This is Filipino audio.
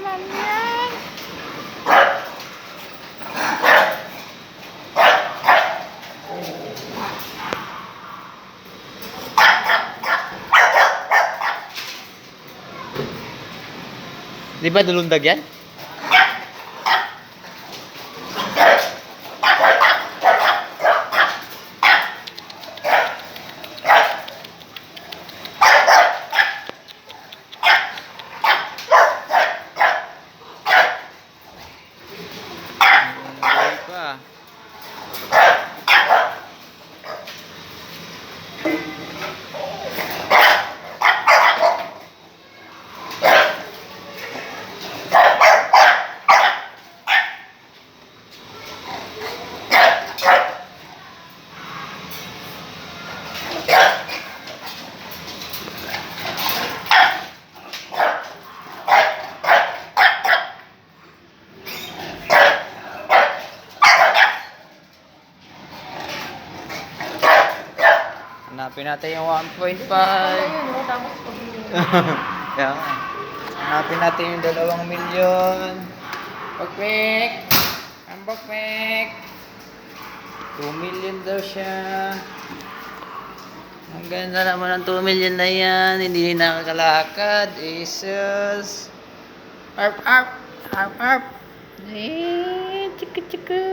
naman yan. Di ba dulundag yan? Ay pa. Hanapin natin yung 1.5. Tapos Kaya nga. Hanapin natin yung 2 milyon. Bakmek! Ang bakmek! 2 million daw siya. Ang ganda naman ng 2 million na yan. Hindi nakakalakad. Asus. Arp, arp! Arp, arp! Eh, chika chika.